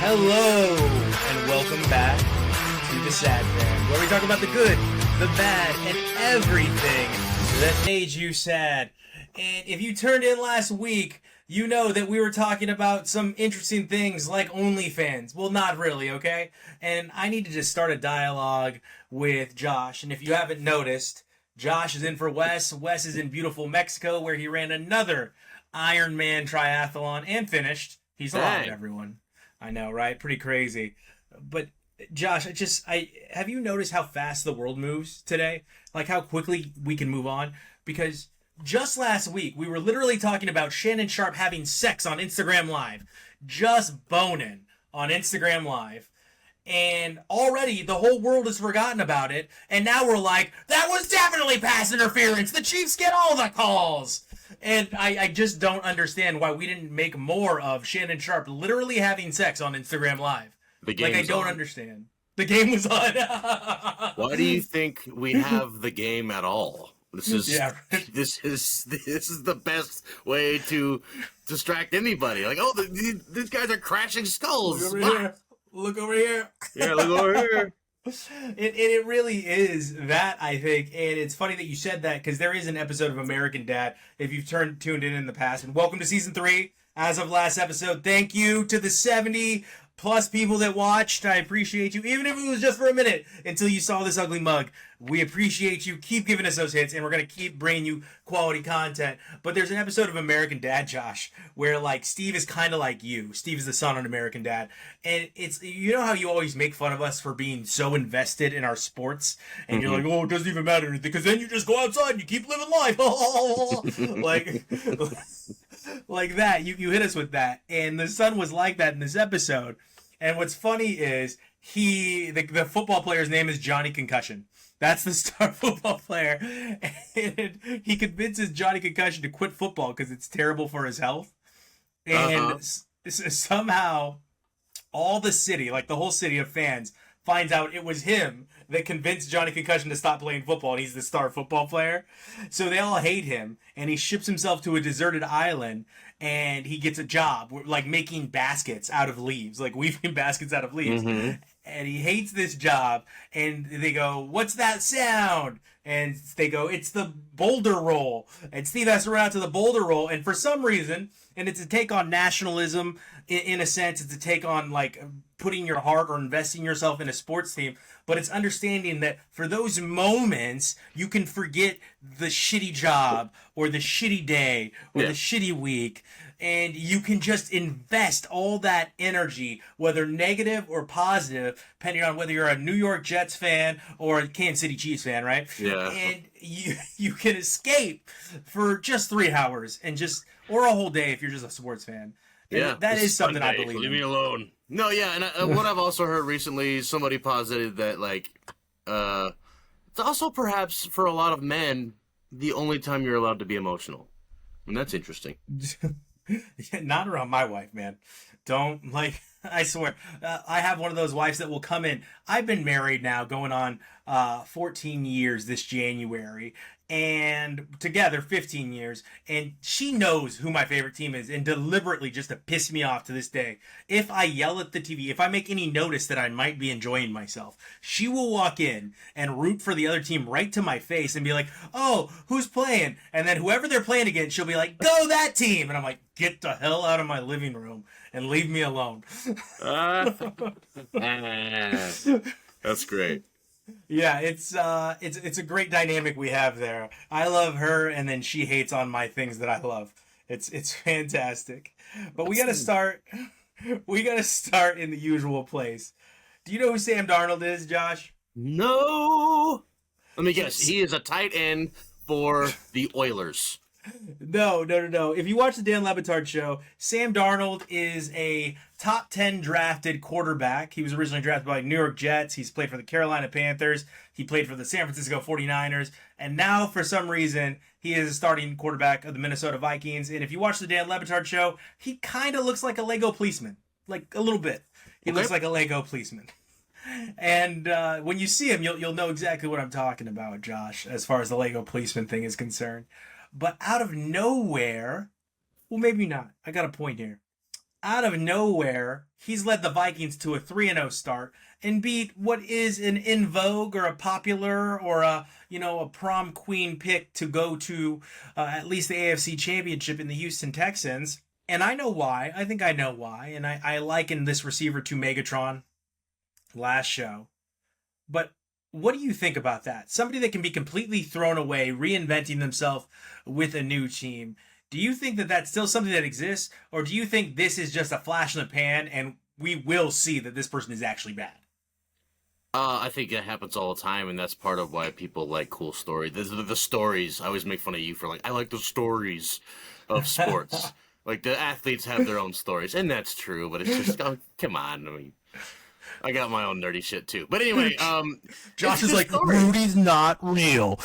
Hello, and welcome back to The Sad Fan, where we talk about the good, the bad, and everything that made you sad. And if you turned in last week, you know that we were talking about some interesting things like OnlyFans. Well, not really, okay? And I need to just start a dialogue with Josh. And if you haven't noticed, Josh is in for Wes. Wes is in beautiful Mexico, where he ran another Ironman Triathlon and finished. He's alive, everyone. I know, right? Pretty crazy. But Josh, I have you noticed how fast the world moves today? Like how quickly we can move on? Because just last week, we were literally talking about Shannon Sharpe having sex on Instagram Live. Just boning on Instagram Live. And already the whole world has forgotten about it. And now we're like, that was definitely pass interference. The Chiefs get all the calls. And I just don't understand why we didn't make more of Shannon Sharpe literally having sex on Instagram Live. I don't understand. The game was on. Why do you think we have the game at all? This is the best way to distract anybody. Like, oh, these guys are crashing skulls. Look over here. Yeah, look over here. It really is that, I think, and it's funny that you said that because there is an episode of American Dad if you've tuned in the past. And welcome to season 3 as of last episode. Thank you to the 70 plus people that watched. I appreciate you, even if it was just for a minute until you saw this ugly mug. We appreciate you. Keep giving us those hits, and we're going to keep bringing you quality content. But there's an episode of American Dad, Josh, where, like, Steve is kind of like you. Steve is the son on American Dad. And it's, you know how you always make fun of us for being so invested in our sports? And you're like, oh, it doesn't even matter, because then you just go outside and you keep living life. like that. You hit us with that. And the son was like that in this episode. And what's funny is the football player's name is Johnny Concussion. That's the star football player. And he convinces Johnny Concussion to quit football because it's terrible for his health. And somehow all the city, like the whole city of fans, finds out it was him that convinced Johnny Concussion to stop playing football, and he's the star football player. So they all hate him, and he ships himself to a deserted island, and he gets a job, like making baskets out of leaves, like weaving baskets out of leaves. Mm-hmm. And he hates this job, and they go, what's that sound? And they go, it's the boulder roll. And Steve has to run out to the boulder roll, and for some reason, and it's a take on nationalism, in a sense, it's a take on, like, putting your heart or investing yourself in a sports team, but it's understanding that for those moments, you can forget the shitty job, or the shitty day, or the shitty week, and you can just invest all that energy, whether negative or positive, depending on whether you're a New York Jets fan or a Kansas City Chiefs fan, right? Yeah. And you can escape for just 3 hours, or a whole day if you're just a sports fan. And that is something I believe in. Leave me alone. No, yeah, and what I've also heard recently, somebody posited that, like, it's also perhaps for a lot of men the only time you're allowed to be emotional. And that's interesting. Not around my wife, man. Don't, like, I swear. I have one of those wives that will come in. I've been married now, going on 14 years this January, and together 15 years, and she knows who my favorite team is, and deliberately, just to piss me off to this day, if I yell at the TV, if I make any notice that I might be enjoying myself, she will walk in and root for the other team right to my face and be like, oh, who's playing? And then whoever they're playing against, she'll be like, go that team! And I'm like, get the hell out of my living room and leave me alone. That's great. Yeah, it's a great dynamic we have there. I love her, and then she hates on my things that I love. It's fantastic. But we gotta start in the usual place. Do you know who Sam Darnold is, Josh? No. Let me guess. He is a tight end for the Oilers. No. If you watch the Dan Le Batard show, Sam Darnold is a top 10 drafted quarterback. He was originally drafted by New York Jets. He's played for the Carolina Panthers. He played for the San Francisco 49ers. And now, for some reason, he is a starting quarterback of the Minnesota Vikings. And if you watch the Dan Le Batard show, he kind of looks like a Lego policeman. Like, a little bit. He looks like a Lego policeman. And when you see him, you'll know exactly what I'm talking about, Josh, as far as the Lego policeman thing is concerned. But out of nowhere, well, maybe not. I got a point here. out of nowhere, he's led the Vikings to a 3-0 start and beat what is an in vogue or a popular or a prom queen pick to go to at least the AFC Championship in the Houston Texans. And I know why. I think I know why. And I liken this receiver to Megatron last show. But what do you think about that? Somebody that can be completely thrown away, reinventing themselves with a new team. Do you think that that's still something that exists? Or do you think this is just a flash in the pan and we will see that this person is actually bad? I think that happens all the time, and that's part of why people like cool stories. The stories. I always make fun of you for I like the stories of sports. Like, the athletes have their own stories, and that's true, but it's just, come on. I mean, I got my own nerdy shit, too. But anyway, Josh is like, Rudy's not real.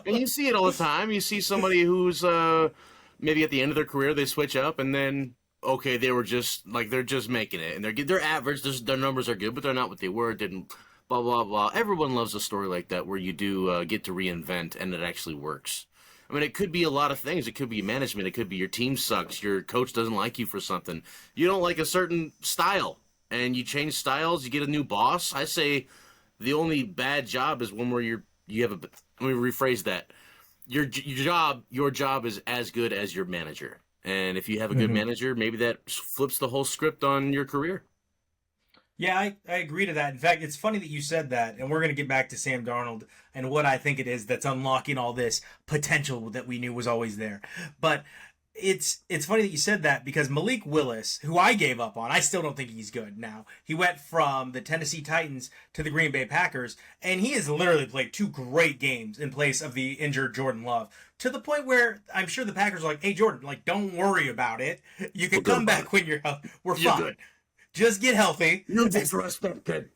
And you see it all the time. You see somebody who's maybe at the end of their career, they switch up, and then, okay, they were just, they're just making it. And they're average, their numbers are good, but they're not what they were, didn't, blah, blah, blah. Everyone loves a story like that where you do get to reinvent, and it actually works. I mean, it could be a lot of things. It could be management. It could be your team sucks. Your coach doesn't like you for something. You don't like a certain style, and you change styles. You get a new boss. I say the only bad job is one where you have a. Let me rephrase that. Your job is as good as your manager, and if you have a good manager, maybe that flips the whole script on your career. Yeah, I agree to that. In fact, it's funny that you said that, and we're going to get back to Sam Darnold and what I think it is that's unlocking all this potential that we knew was always there. But it's funny that you said that because Malik Willis, who I gave up on, I still don't think he's good now. He went from the Tennessee Titans to the Green Bay Packers, and he has literally played 2 great games in place of the injured Jordan Love, to the point where I'm sure the Packers are like, hey, Jordan, don't worry about it. You can come back when you're healthy. We're fine. Good. Just get healthy. You're disrespected.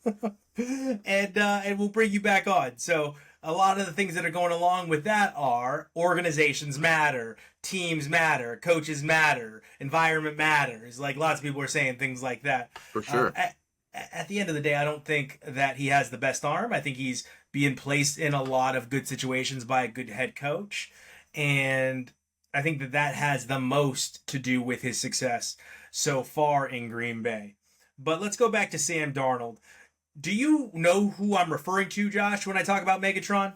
and we'll bring you back on. So a lot of the things that are going along with that are organizations matter, teams matter, coaches matter, environment matters. Like lots of people are saying things like that. For sure. At the end of the day, I don't think that he has the best arm. I think he's being placed in a lot of good situations by a good head coach. And I think that has the most to do with his success so far in Green Bay. But let's go back to Sam Darnold. Do you know who I'm referring to, Josh, when I talk about Megatron?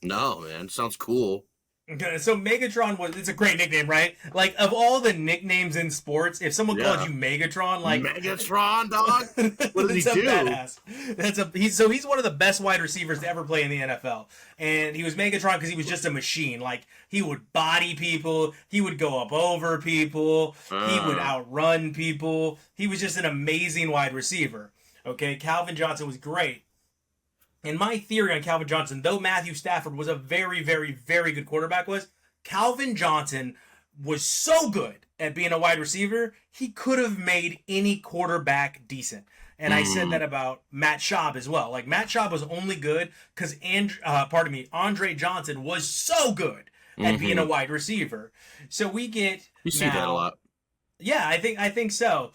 No, man. Sounds cool. Okay, so Megatron it's a great nickname, right? Like, of all the nicknames in sports, if someone called you Megatron, Megatron, dog? What does he do? Badass. He's one of the best wide receivers to ever play in the NFL. And he was Megatron because he was just a machine. Like, he would body people, he would go up over people, he would outrun people. He was just an amazing wide receiver. Okay, Calvin Johnson was great. And my theory on Calvin Johnson, though Matthew Stafford was a very, very, very good quarterback, was Calvin Johnson was so good at being a wide receiver, he could have made any quarterback decent. And I said that about Matt Schaub as well. Like, Matt Schaub was only good because, Andre Johnson was so good at being a wide receiver. So we get You see that a lot. Yeah, I think so.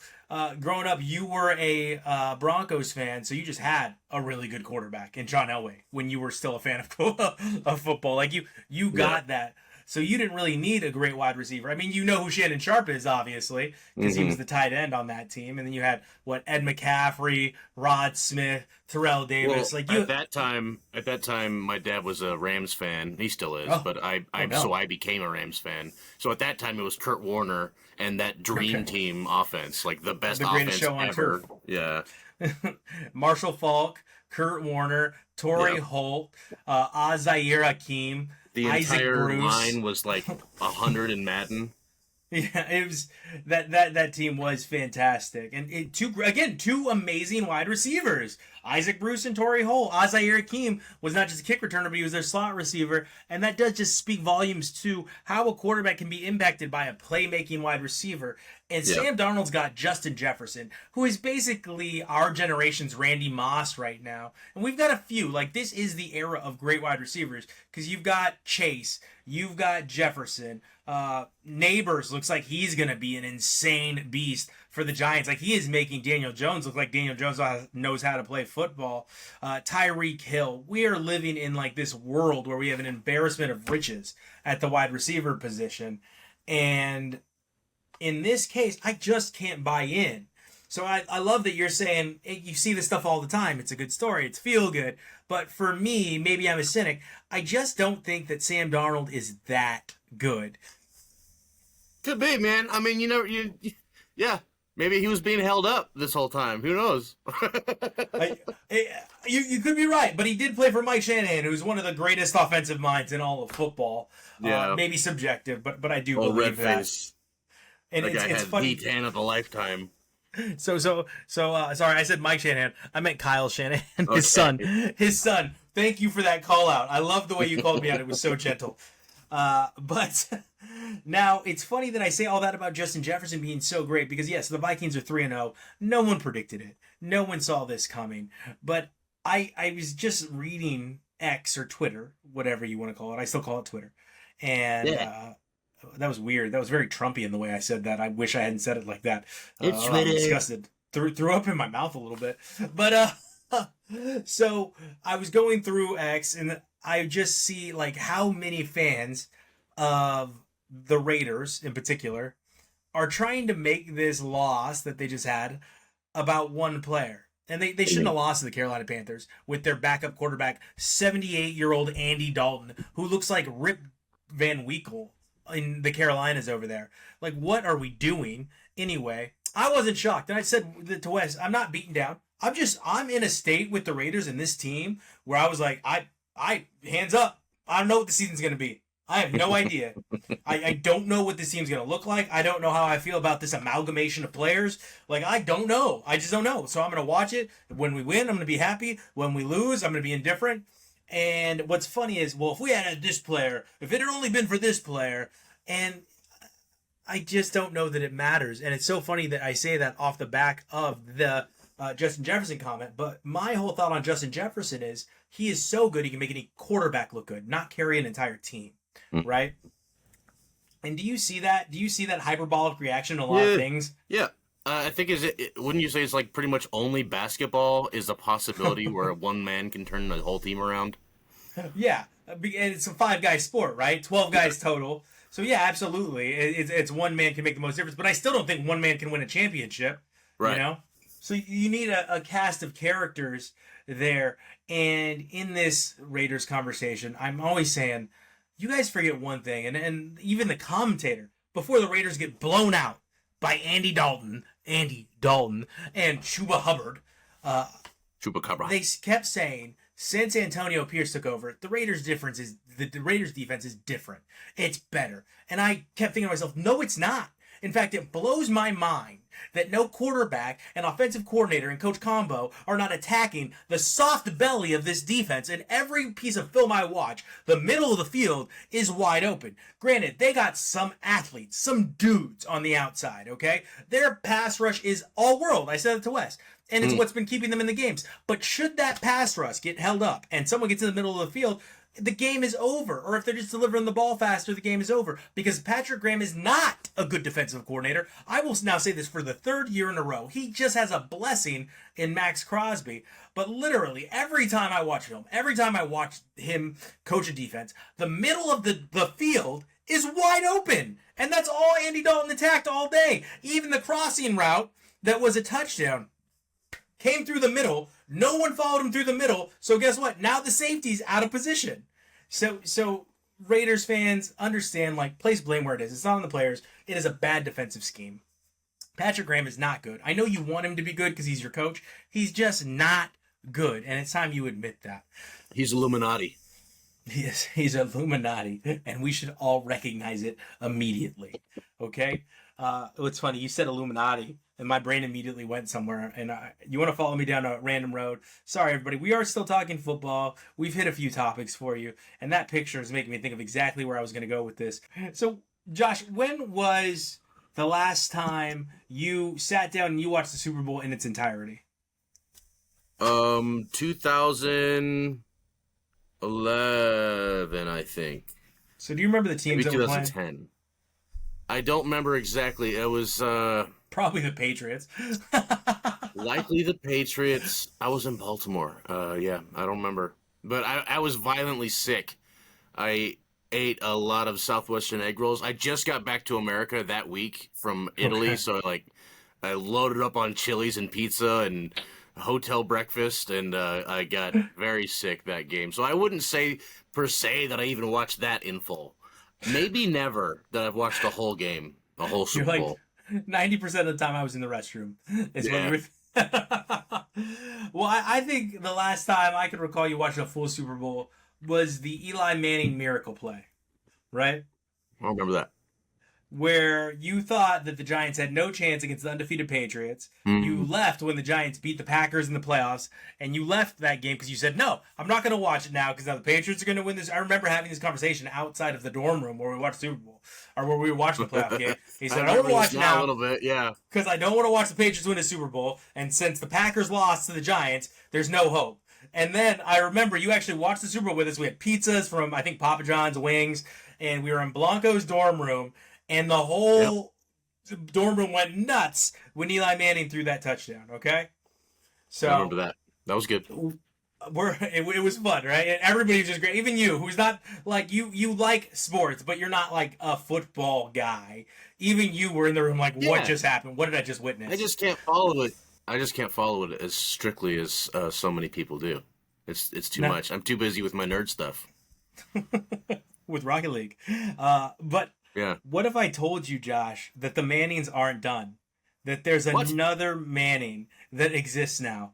Growing up, you were a Broncos fan, so you just had a really good quarterback in John Elway when you were still a fan of football. Like, you got that. So you didn't really need a great wide receiver. I mean, you know who Shannon Sharpe is, obviously, because he was the tight end on that team. And then you had, Ed McCaffrey, Rod Smith, Terrell Davis. Well, at that time, my dad was a Rams fan. He still is, but so I became a Rams fan. So at that time, it was Kurt Warner and that dream team offense, like the best offense show on ever. Turf. Yeah. Marshall Faulk, Kurt Warner, Torrey Holt, Azair Hakim, the Isaac entire Bruce. line was like 100 in Madden. Yeah, it was that team was fantastic, and two amazing wide receivers, Isaac Bruce and Torrey Holt. Azair Hakim was not just a kick returner, but he was their slot receiver, and that does just speak volumes to how a quarterback can be impacted by a playmaking wide receiver. And Sam Darnold's got Justin Jefferson, who is basically our generation's Randy Moss right now, and we've got a few. Like, this is the era of great wide receivers because you've got Chase, you've got Jefferson. Neighbors looks like he's going to be an insane beast for the Giants. Like, he is making Daniel Jones look like Daniel Jones knows how to play football. Tyreek Hill. We are living in like this world where we have an embarrassment of riches at the wide receiver position. And In this case, I just can't buy in. So I love that you're saying you see this stuff all the time. It's a good story. It's feel good. But for me, maybe I'm a cynic. I just don't think that Sam Darnold is that good. Could be, man. I mean, yeah. Maybe he was being held up this whole time. Who knows? You could be right, but he did play for Mike Shanahan, who's one of the greatest offensive minds in all of football. Yeah. Maybe subjective, but I do believe that. Face. And like it's funny. The tan of a lifetime. So sorry, I said Mike Shanahan. I meant Kyle Shanahan, his son. His son. Thank you for that call out. I love the way you called me out. It was so gentle. But now it's funny that I say all that about Justin Jefferson being so great because yes, the Vikings are 3-0. No one predicted it. No one saw this coming. But I was just reading X or Twitter, whatever you want to call it. I still call it Twitter. And that was weird. That was very Trumpy in the way I said that. I wish I hadn't said it like that. It's I'm disgusted. Threw up in my mouth a little bit. But so I was going through X and I just see like how many fans of the Raiders in particular are trying to make this loss that they just had about one player. And they shouldn't have lost to the Carolina Panthers with their backup quarterback, 78-year-old Andy Dalton, who looks like Rip Van Winkle in the Carolinas over there. Like, what are we doing? Anyway, I wasn't shocked. And I said to Wes, I'm not beaten down. I'm in a state with the Raiders and this team where I was like, I hands up. I don't know what the season's going to be. I have no idea. I don't know what this team's going to look like. I don't know how I feel about this amalgamation of players. Like, I don't know. I just don't know. So I'm going to watch it. When we win, I'm going to be happy. When we lose, I'm going to be indifferent. And what's funny is, well, if we had this player, if it had only been for this player, and I just don't know that it matters. And it's so funny that I say that off the back of the Justin Jefferson comment. But my whole thought on Justin Jefferson is he is so good he can make any quarterback look good, not carry an entire team. Right? And do you see that? Do you see that hyperbolic reaction to a lot of things? Yeah. I think wouldn't you say it's like pretty much only basketball is a possibility where one man can turn the whole team around? Yeah. And it's a 5-guy sport, right? 12 guys total. So yeah, absolutely. It's one man can make the most difference. But I still don't think one man can win a championship. Right. You know? So you need a cast of characters there. And in this Raiders conversation, I'm always saying, you guys forget one thing, and even the commentator, before the Raiders get blown out by Andy Dalton, and Chuba Hubbard, Chupacabra. They kept saying, since Antonio Pierce took over, the Raiders' defense is different. It's better. And I kept thinking to myself, no, it's not. In fact, it blows my mind that no quarterback and offensive coordinator and Coach Combo are not attacking the soft belly of this defense. And every piece of film I watch, the middle of the field is wide open. Granted, they got some athletes, some dudes on the outside, okay? Their pass rush is all world. I said it to Wes. And it's what's been keeping them in the games. But should that pass rush get held up and someone gets in the middle of the field, the game is over. Or if they're just delivering the ball faster, the game is over. Because Patrick Graham is not a good defensive coordinator. I will now say this for the third year in a row. He just has a blessing in Max Crosby. But literally, every time I watch film, every time I watch him coach a defense, the middle of the field is wide open. And that's all Andy Dalton attacked all day. Even the crossing route that was a touchdown came through the middle. No one followed him through the middle. So guess what? Now the safety's out of position. So Raiders fans understand, like, place blame where it is. It's not on the players. It is a bad defensive scheme. Patrick Graham is not good. I know you want him to be good because he's your coach. He's just not good. And it's time you admit that. He's Illuminati. Yes, he's Illuminati. And we should all recognize it immediately. Okay? It's funny. You said Illuminati. And my brain immediately went somewhere. And you want to follow me down a random road. Sorry, everybody. We are still talking football. We've hit a few topics for you. And that picture is making me think of exactly where I was going to go with this. So, Josh, when was the last time you sat down and you watched the Super Bowl in its entirety? 2011, I think. So do you remember the teams Maybe that were playing? 2010. I don't remember exactly. It was... Probably the Patriots. likely the Patriots. I was in Baltimore. Yeah, I don't remember. But I was violently sick. I ate a lot of Southwestern egg rolls. I just got back to America that week from Italy, so I loaded up on Chili's and pizza and hotel breakfast, and I got very sick that game. So I wouldn't say per se that I even watched that in full. Maybe never that I've watched the whole game, the whole Super Bowl. 90% of the time I was in the restroom. Is what you were. Well, I think the last time I could recall you watching a full Super Bowl was the Eli Manning miracle play, right? I don't remember that. Where you thought that the Giants had no chance against the undefeated Patriots. You left when the Giants beat the Packers in the playoffs, and you left that game because you said, no, I'm not going to watch it now because now the Patriots are going to win this. I remember having this conversation outside of the dorm room where we watched the Super Bowl, or where we were watching the playoff game. He said, I don't want to watch it now a little bit, yeah, because I don't want to watch the Patriots win a Super Bowl, and since the Packers lost to the Giants, there's no hope. And then I remember you actually watched the Super Bowl with us. We had pizzas from, I think, Papa John's, wings, and we were in Blanco's dorm room. And the whole dorm room went nuts when Eli Manning threw that touchdown, okay? So I remember that. That was good. It was fun, right? And everybody was just great. Even you, who's not, like, you like sports, but you're not, like, a football guy. Even you were in the room like, what just happened? What did I just witness? I just can't follow it. I just can't follow it as strictly as so many people do. It's too much. I'm too busy with my nerd stuff. With Rocket League. But... yeah. What if I told you, Josh, that the Mannings aren't done? That there's another Manning that exists now?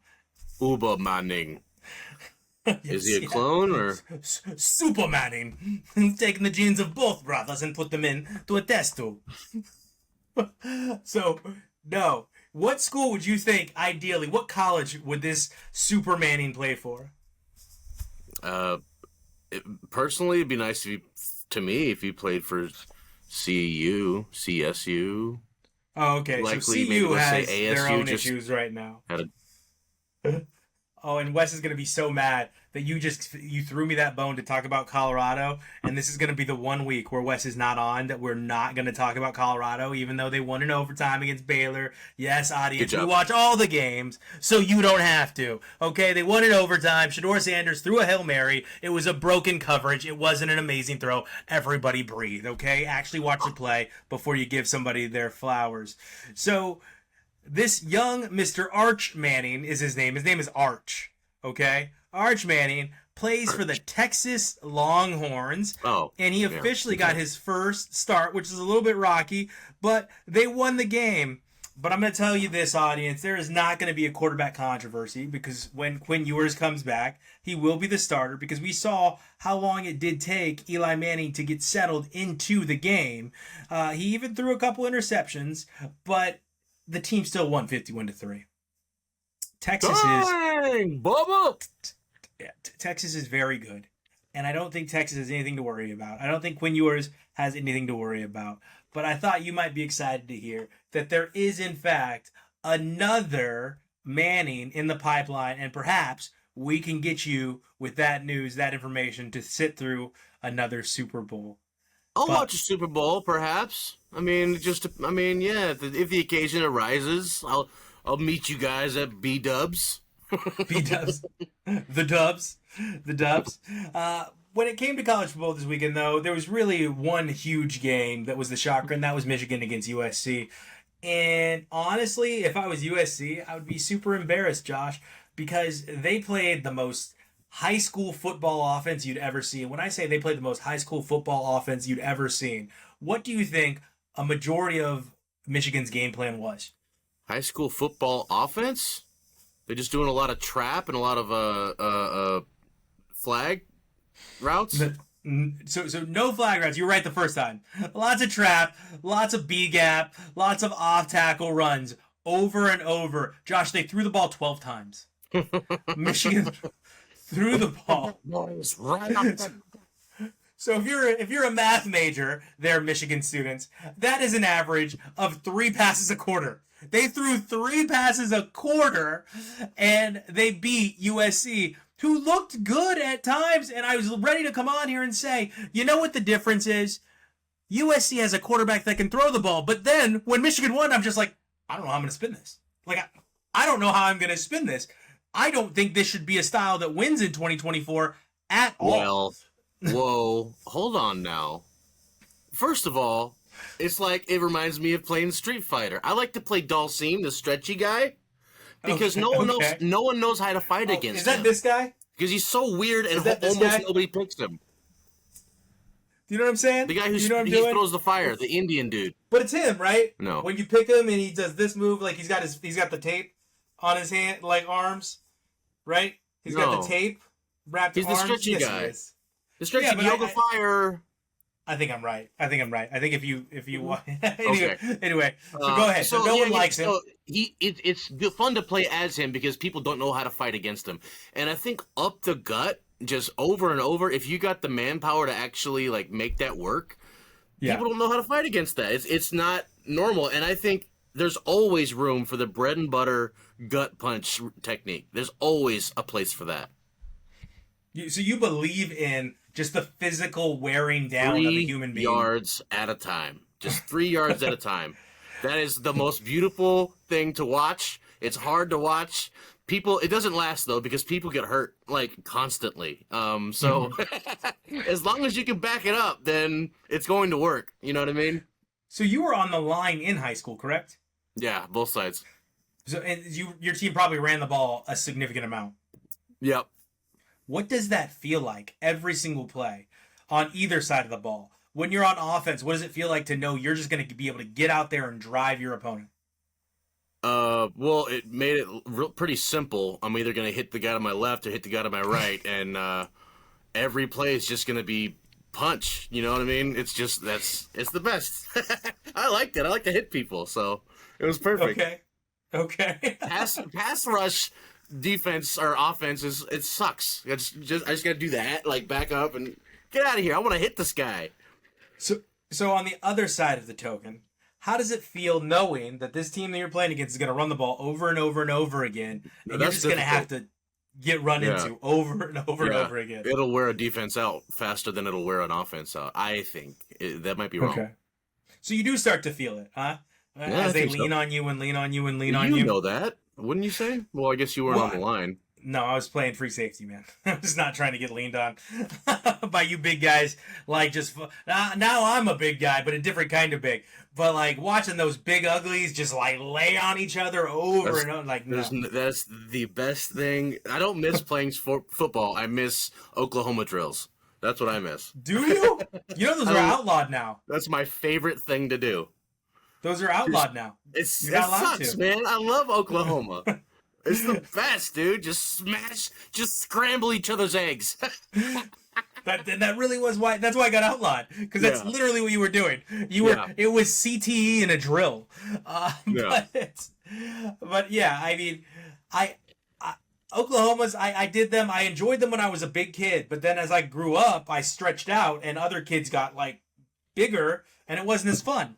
Uber Manning. Is he a clone or? Super Manning. Taking the genes of both brothers and put them in to a test tube. So, no. What school would you think, ideally, what college would this Super Manning play for? Personally, it'd be nice to me if he played for CU, CSU. Oh, okay. Likely, so CU has ASU their own issues right now. Oh, and Wes is going to be so mad that you threw me that bone to talk about Colorado, and this is going to be the 1 week where Wes is not on, that we're not going to talk about Colorado, even though they won in overtime against Baylor. Yes, audience, we watch all the games, so you don't have to. Okay, they won in overtime. Shedeur Sanders threw a Hail Mary. It was a broken coverage. It wasn't an amazing throw. Everybody breathe, okay? Actually watch the play before you give somebody their flowers. So... this young Mr. Arch Manning is his name. His name is Arch, okay? Arch Manning plays for the Texas Longhorns, and he officially got his first start, which is a little bit rocky, but they won the game. But I'm going to tell you this, audience, there is not going to be a quarterback controversy because when Quinn Ewers comes back, he will be the starter because we saw how long it did take Eli Manning to get settled into the game. He even threw a couple interceptions, but... the team still won 51-3. Texas Texas is very good, and I don't think Texas has anything to worry about. I don't think Quinn Ewers has anything to worry about. But I thought you might be excited to hear that there is, in fact, another Manning in the pipeline, and perhaps we can get you with that news, that information, to sit through another Super Bowl. I'll watch a Super Bowl, perhaps. I mean, yeah. If the occasion arises, I'll meet you guys at B-Dubs. B-Dubs, the Dubs. When it came to college football this weekend, though, there was really one huge game that was the shocker, and that was Michigan against USC. And honestly, if I was USC, I would be super embarrassed, Josh, because they played the most high school football offense you'd ever seen. When I say they played the most high school football offense you'd ever seen, what do you think a majority of Michigan's game plan was? High school football offense? They're just doing a lot of trap and a lot of flag routes? So no flag routes. You were right the first time. Lots of trap, lots of B-gap, lots of off-tackle runs over and over. Josh, they threw the ball 12 times. Michigan threw the ball. So if you're a math major there, Michigan students, that is an average of 3 passes a quarter. They threw 3 passes a quarter, and they beat USC, who looked good at times. And I was ready to come on here and say, you know what the difference is? USC has a quarterback that can throw the ball. But then when Michigan won, I'm just like, I don't know how I'm going to spin this. I don't know how I'm going to spin this. I don't think this should be a style that wins in 2024 at all. Well, Whoa, hold on now. First of all, it's like it reminds me of playing Street Fighter. I like to play Dhalsim, the stretchy guy, because no one knows how to fight against him. Is that this guy? Because he's so weird and almost nobody picks him. Do you know what I'm saying? The guy who throws the fire, the Indian dude. But it's him, right? No. When you pick him and he does this move, like he's got the tape on his hand, like arms, right? He's got the tape wrapped. He's the arms. stretchy Yes, guy. he is. The stretchy yoga fire. I think I'm right. I think if you Okay. Anyway, so go ahead. So no one likes him. It's fun to play as him because people don't know how to fight against him. And I think up the gut, just over and over, if you got the manpower to actually like make that work, people don't know how to fight against that. It's not normal. And I think there's always room for the bread and butter gut punch technique. There's always a place for that. So you believe in just the physical wearing down of a human being. 3 yards at a time. Just 3 yards at a time. That is the most beautiful thing to watch. It's hard to watch. It doesn't last, though, because people get hurt, like, constantly. So as long as you can back it up, then it's going to work. You know what I mean? So you were on the line in high school, correct? Yeah, both sides. So and your team probably ran the ball a significant amount. Yep. What does that feel like every single play on either side of the ball? When you're on offense, what does it feel like to know you're just going to be able to get out there and drive your opponent? Well, it made it pretty simple. I'm either going to hit the guy to my left or hit the guy to my right, and every play is just going to be punch. You know what I mean? It's just it's the best. I liked it. I like to hit people, so it was perfect. Okay. Pass rush. Defense or offense it sucks. I just gotta do that, like back up and get out of here. I want to hit this guy. So on the other side of the token, how does it feel knowing that this team that you're playing against is going to run the ball over and over and over again, and you're just going to have to get run into over and over and over again? It'll wear a defense out faster than it'll wear an offense out. I think that might be wrong. Okay. So you do start to feel it, huh? As they lean on you and lean on you and lean on you. You know that. Wouldn't you say? Well, I guess you weren't on the line. No, I was playing free safety, man. I was not trying to get leaned on by you big guys. Like, just now I'm a big guy, but a different kind of big. But like watching those big uglies just like lay on each other over and over. Like, no. That's the best thing. I don't miss playing football. I miss Oklahoma drills. That's what I miss. Do you? You know those are outlawed now. That's my favorite thing to do. Those are outlawed now. It sucks, man. I love Oklahoma. It's the best, dude. Just scramble each other's eggs. That really was why. That's why I got outlawed, because that's literally what you were doing. It was CTE and a drill. But yeah, I mean, Oklahoma's. I did them. I enjoyed them when I was a big kid, but then as I grew up, I stretched out, and other kids got like bigger, and it wasn't as fun.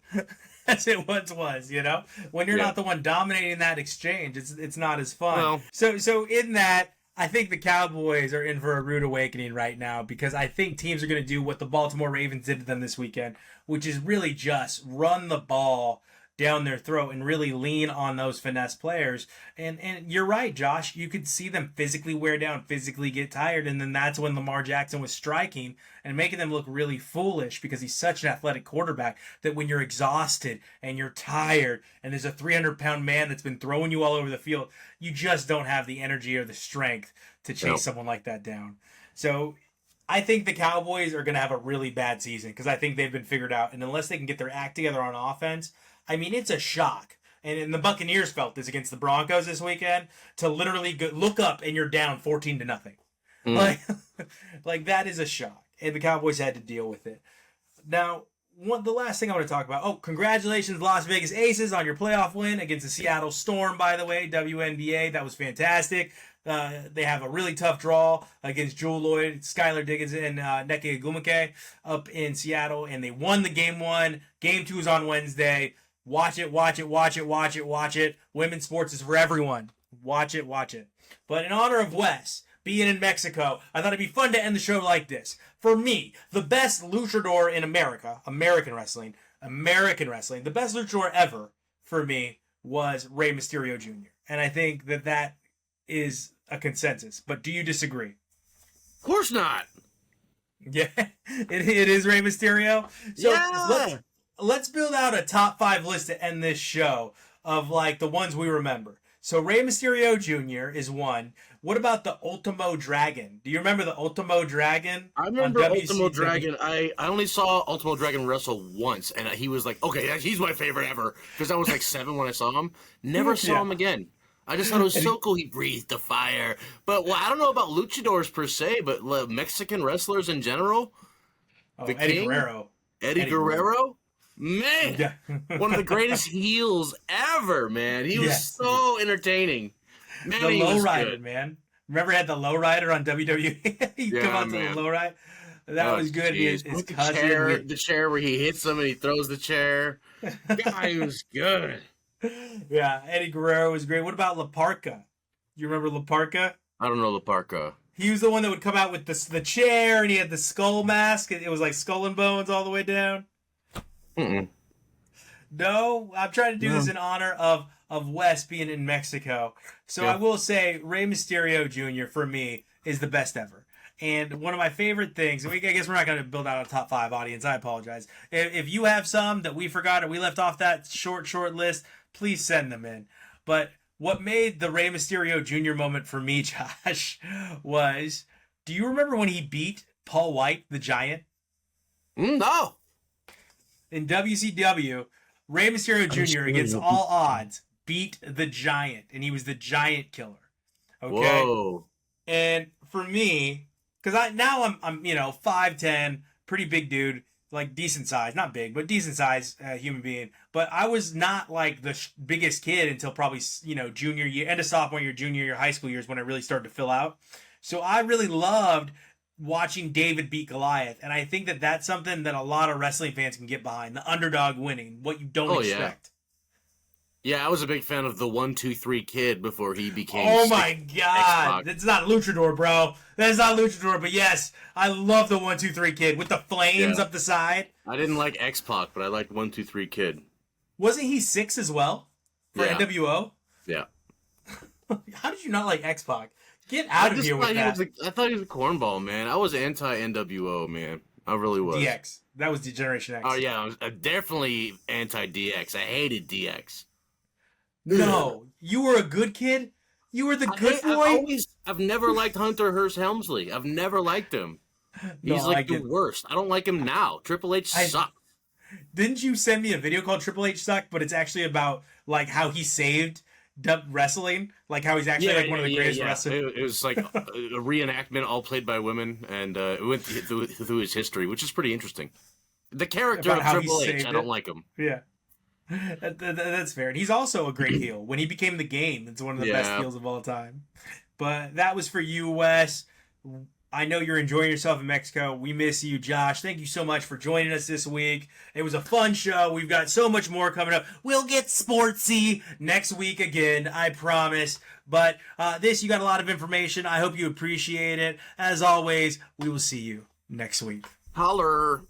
As it once was, you know? When you're not the one dominating that exchange, it's not as fun. Well, so in that, I think the Cowboys are in for a rude awakening right now, because I think teams are going to do what the Baltimore Ravens did to them this weekend, which is really just run the ball down their throat and really lean on those finesse players. And you're right, Josh. You could see them physically wear down, physically get tired, and then that's when Lamar Jackson was striking and making them look really foolish, because he's such an athletic quarterback that when you're exhausted and you're tired and there's a 300-pound man that's been throwing you all over the field, you just don't have the energy or the strength to chase someone like that down. So I think the Cowboys are going to have a really bad season, because I think they've been figured out, and unless they can get their act together on offense, I mean, it's a shock. And the Buccaneers felt this against the Broncos this weekend, to literally look up and you're down 14-0. Like that is a shock. And the Cowboys had to deal with it. Now, the last thing I want to talk about. Oh, congratulations, Las Vegas Aces, on your playoff win against the Seattle Storm, by the way, WNBA. That was fantastic. They have a really tough draw against Jewel Lloyd, Skylar Diggins, and Nneka Ogwumike up in Seattle, and they won the game one. Game two is on Wednesday. Watch it. Women's sports is for everyone. Watch it. But in honor of Wes being in Mexico, I thought it'd be fun to end the show like this. For me, the best luchador in America, American wrestling, the best luchador ever for me was Rey Mysterio Jr. And I think that is a consensus. But do you disagree? Of course not. Yeah, it is Rey Mysterio. So Yeah! let's build out a top 5 list to end this show of like the ones we remember. So Rey Mysterio Jr. is one. What about the Ultimo Dragon? Do you remember the Ultimo Dragon? I remember on Ultimo WCW? Dragon. I only saw Ultimo Dragon wrestle once, and he was like, okay, he's my favorite ever. Because I was like 7 when I saw him. Never saw him again. I just thought it was so cool. He breathed the fire. But I don't know about luchadors per se, but Mexican wrestlers in general. Oh, the Eddie King, Guerrero. Eddie Guerrero? Man, Yeah. one of the greatest heels ever, man. He was so entertaining. Man, The he was lowrider, good. man. Remember he had the lowrider on WWE? He'd come out to the lowrider. That was good. His cousin. The chair where he hits him and he throws the chair. God, he was good. Yeah, Eddie Guerrero was great. What about La Parka? You remember La Parka? I don't know La Parka. He was the one that would come out with the chair, and he had the skull mask. It was like skull and bones all the way down. Mm-mm. No, I'm trying to do this in honor of Wes being in Mexico. So I will say Rey Mysterio Jr. for me is the best ever. And one of my favorite things, I guess we're not going to build out a top 5 audience. I apologize. If you have some that we forgot or we left off that short list, please send them in. But what made the Rey Mysterio Jr. moment for me, Josh, was, do you remember when he beat Paul White, the Giant? No. In WCW, Rey Mysterio Jr. against all odds beat the Giant, and he was the Giant Killer. Okay. Whoa. And for me, because I'm 5'10", pretty big dude, like decent size, not big, but decent size human being. But I was not like the biggest kid until probably junior year, end of sophomore year, junior year, high school years when I really started to fill out. So I really loved watching David beat Goliath, and I think that that's something that a lot of wrestling fans can get behind, the underdog winning, what you don't expect. Yeah, I was a big fan of the 1-2-3 Kid before he became. Oh my God, that's not Luchador, bro. That's not Luchador, but yes, I love the 1-2-3 Kid with the flames up the side. I didn't like X-Pac, but I liked 1-2-3 Kid. Wasn't he 6 as well for NWO? Yeah. How did you not like X-Pac? Get out of here with that. I thought he was a cornball, man. I was anti-NWO, man. I really was. DX. That was Generation X. Oh, yeah. I was definitely anti-DX. I hated DX. No. You were a good kid? You were the good boy? I've never liked Hunter Hearst Helmsley. I've never liked him. He's the worst. I don't like him now. Triple H sucks. Didn't you send me a video called Triple H Sucked, but it's actually about like how he saved wrestling, like how he's actually one of the greatest wrestlers. It was like a reenactment, all played by women, and it went through his history, which is pretty interesting. The character of Triple H, I don't like him. Yeah, that's fair. And he's also a great heel. When he became the Game, it's one of the best heels of all time. But that was for you, Wes. I know you're enjoying yourself in Mexico. We miss you, Josh. Thank you so much for joining us this week. It was a fun show. We've got so much more coming up. We'll get sportsy next week again, I promise. But you got a lot of information. I hope you appreciate it. As always, we will see you next week. Holler.